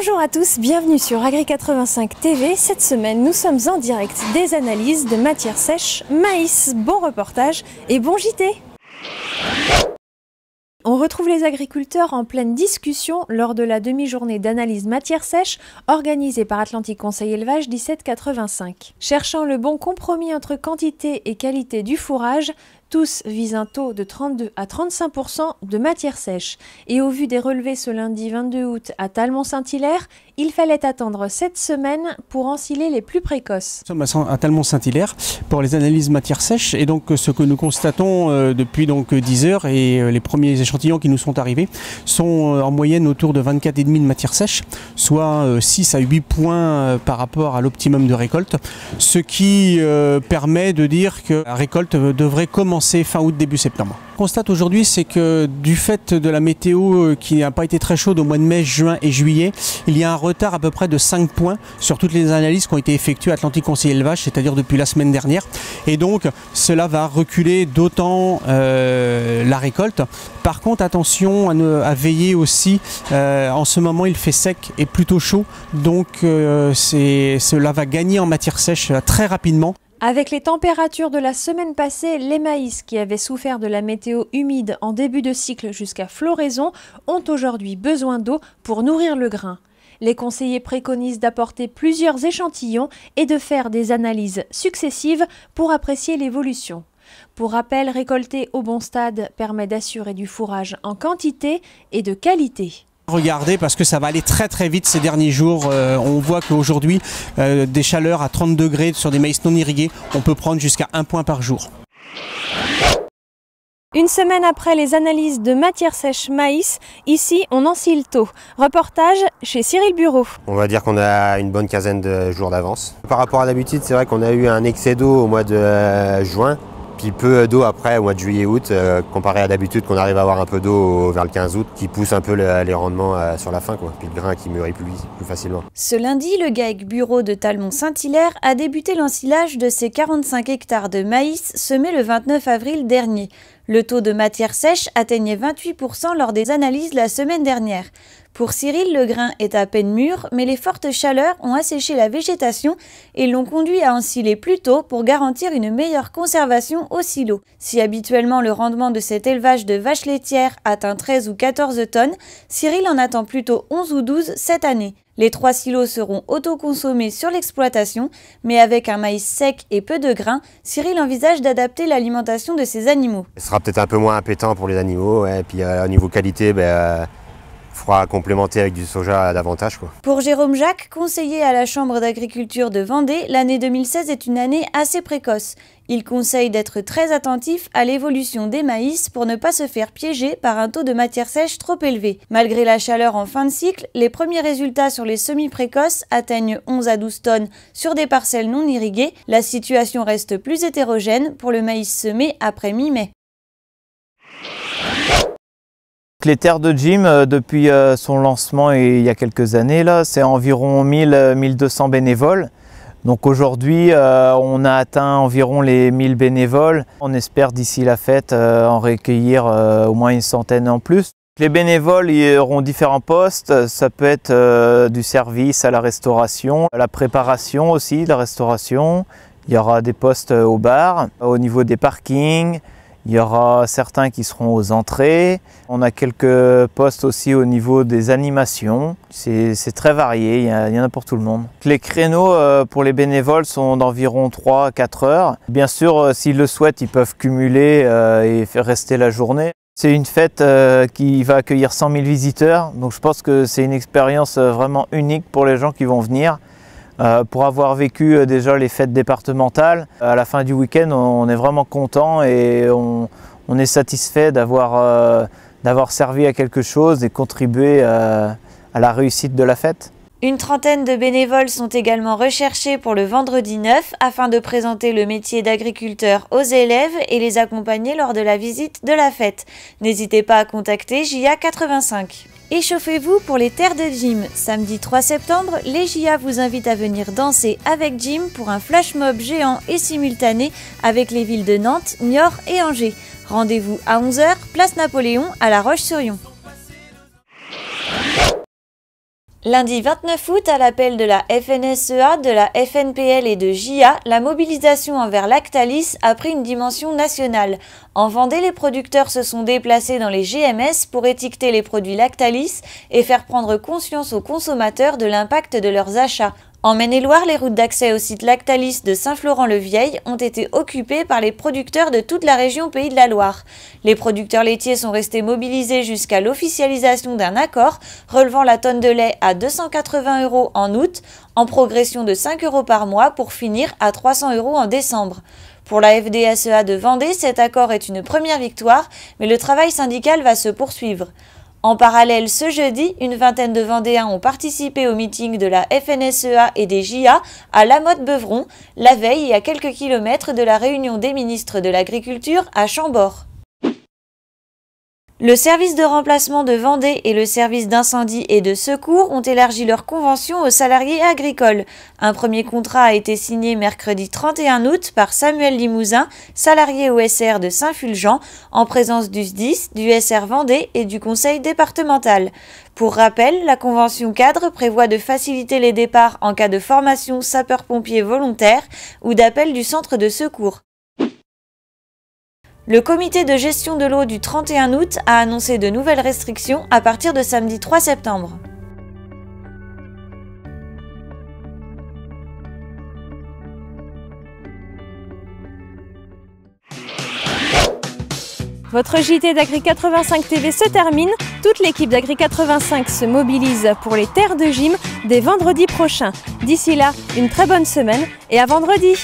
Bonjour à tous, bienvenue sur Agri85 TV. Cette semaine, nous sommes en direct des analyses de matières sèches maïs. Bon reportage et bon JT. On retrouve les agriculteurs en pleine discussion lors de la demi-journée d'analyse matières sèches organisée par Atlantique Conseil Élevage 1785. Cherchant le bon compromis entre quantité et qualité du fourrage, tous visent un taux de 32 à 35% de matière sèche. Et au vu des relevés ce lundi 22 août à Talmont-Saint-Hilaire, il fallait attendre cette semaine pour ensiler les plus précoces. Nous sommes à Talmont-Saint-Hilaire pour les analyses matières sèches et donc ce que nous constatons depuis 10 heures et les premiers échantillons qui nous sont arrivés sont en moyenne autour de 24,5 de matière sèche, soit 6 à 8 points par rapport à l'optimum de récolte, ce qui permet de dire que la récolte devrait commencer fin août, début septembre. Ce qu'on constate aujourd'hui, c'est que du fait de la météo qui n'a pas été très chaude au mois de mai, juin et juillet, il y a un retard à peu près de 5 points sur toutes les analyses qui ont été effectuées à Atlantique Conseil Élevage, c'est-à-dire depuis la semaine dernière. Et donc, cela va reculer d'autant la récolte. Par contre, attention à veiller aussi, en ce moment il fait sec et plutôt chaud, donc cela va gagner en matière sèche très rapidement. Avec les températures de la semaine passée, les maïs qui avaient souffert de la météo humide en début de cycle jusqu'à floraison ont aujourd'hui besoin d'eau pour nourrir le grain. Les conseillers préconisent d'apporter plusieurs échantillons et de faire des analyses successives pour apprécier l'évolution. Pour rappel, récolter au bon stade permet d'assurer du fourrage en quantité et de qualité. Regardez parce que ça va aller très très vite ces derniers jours. On voit qu'aujourd'hui, des chaleurs à 30 degrés sur des maïs non irrigués, on peut prendre jusqu'à 1 point par jour. Une semaine après les analyses de matière sèche maïs, ici on ensile tôt. Reportage chez Cyril Bureau. On va dire qu'on a une bonne quinzaine de jours d'avance. Par rapport à d'habitude, c'est vrai qu'on a eu un excès d'eau au mois de juin. Puis peu d'eau après au mois de juillet-août, comparé à d'habitude qu'on arrive à avoir un peu d'eau vers le 15 août, qui pousse un peu les rendements sur la fin, puis le grain qui mûrit plus facilement. Ce lundi, le GAEC Bureau de Talmont-Saint-Hilaire a débuté l'ensilage de ses 45 hectares de maïs semés le 29 avril dernier. Le taux de matière sèche atteignait 28% lors des analyses la semaine dernière. Pour Cyril, le grain est à peine mûr, mais les fortes chaleurs ont asséché la végétation et l'ont conduit à ensiler plus tôt pour garantir une meilleure conservation au silo. Si habituellement le rendement de cet élevage de vaches laitières atteint 13 ou 14 tonnes, Cyril en attend plutôt 11 ou 12 cette année. Les 3 silos seront autoconsommés sur l'exploitation, mais avec un maïs sec et peu de grains, Cyril envisage d'adapter l'alimentation de ses animaux. Ce sera peut-être un peu moins appétant pour les animaux, et puis au niveau qualité, il faudra complémenter avec du soja davantage. Pour Jérôme Jacques, conseiller à la Chambre d'agriculture de Vendée, l'année 2016 est une année assez précoce. Il conseille d'être très attentif à l'évolution des maïs pour ne pas se faire piéger par un taux de matière sèche trop élevé. Malgré la chaleur en fin de cycle, les premiers résultats sur les semis précoces atteignent 11 à 12 tonnes sur des parcelles non irriguées. La situation reste plus hétérogène pour le maïs semé après mi-mai. Les terres de Jim, depuis son lancement il y a quelques années, c'est environ 1000-1200 bénévoles. Donc aujourd'hui, on a atteint environ les 1000 bénévoles. On espère d'ici la fête en recueillir au moins une centaine en plus. Les bénévoles auront différents postes. Ça peut être du service à la restauration, à la préparation aussi, la restauration. Il y aura des postes au bar, au niveau des parkings. Il y aura certains qui seront aux entrées. On a quelques postes aussi au niveau des animations. C'est très varié, il y en a pour tout le monde. Les créneaux pour les bénévoles sont d'environ 3 à 4 heures. Bien sûr, s'ils le souhaitent, ils peuvent cumuler et faire rester la journée. C'est une fête qui va accueillir 100 000 visiteurs. Donc je pense que c'est une expérience vraiment unique pour les gens qui vont venir. Pour avoir vécu déjà les fêtes départementales, à la fin du week-end, on est vraiment content et on est satisfait d'avoir servi à quelque chose et contribué à la réussite de la fête. Une trentaine de bénévoles sont également recherchés pour le vendredi 9 afin de présenter le métier d'agriculteur aux élèves et les accompagner lors de la visite de la fête. N'hésitez pas à contacter JA85. Échauffez-vous pour les terres de Jim. Samedi 3 septembre, les JA vous invitent à venir danser avec Jim pour un flash mob géant et simultané avec les villes de Nantes, Niort et Angers. Rendez-vous à 11 h, place Napoléon à La Roche-sur-Yon. Lundi 29 août, à l'appel de la FNSEA, de la FNPL et de JA, la mobilisation envers Lactalis a pris une dimension nationale. En Vendée, les producteurs se sont déplacés dans les GMS pour étiqueter les produits Lactalis et faire prendre conscience aux consommateurs de l'impact de leurs achats. En Maine-et-Loire, les routes d'accès au site Lactalis de Saint-Florent-le-Vieil ont été occupées par les producteurs de toute la région Pays de la Loire. Les producteurs laitiers sont restés mobilisés jusqu'à l'officialisation d'un accord relevant la tonne de lait à 280 € en août, en progression de 5 € par mois pour finir à 300 € en décembre. Pour la FDSEA de Vendée, cet accord est une première victoire, mais le travail syndical va se poursuivre. En parallèle, ce jeudi, une vingtaine de Vendéens ont participé au meeting de la FNSEA et des JA à La Motte-Beuvron, la veille et à quelques kilomètres de la réunion des ministres de l'Agriculture à Chambord. Le service de remplacement de Vendée et le service d'incendie et de secours ont élargi leur convention aux salariés agricoles. Un premier contrat a été signé mercredi 31 août par Samuel Limousin, salarié au SR de Saint-Fulgent, en présence du SDIS, du SR Vendée et du conseil départemental. Pour rappel, la convention cadre prévoit de faciliter les départs en cas de formation sapeurs-pompiers volontaires ou d'appel du centre de secours. Le comité de gestion de l'eau du 31 août a annoncé de nouvelles restrictions à partir de samedi 3 septembre. Votre JT d'Agri 85 TV se termine. Toute l'équipe d'Agri 85 se mobilise pour les terres de gym dès vendredi prochain. D'ici là, une très bonne semaine et à vendredi!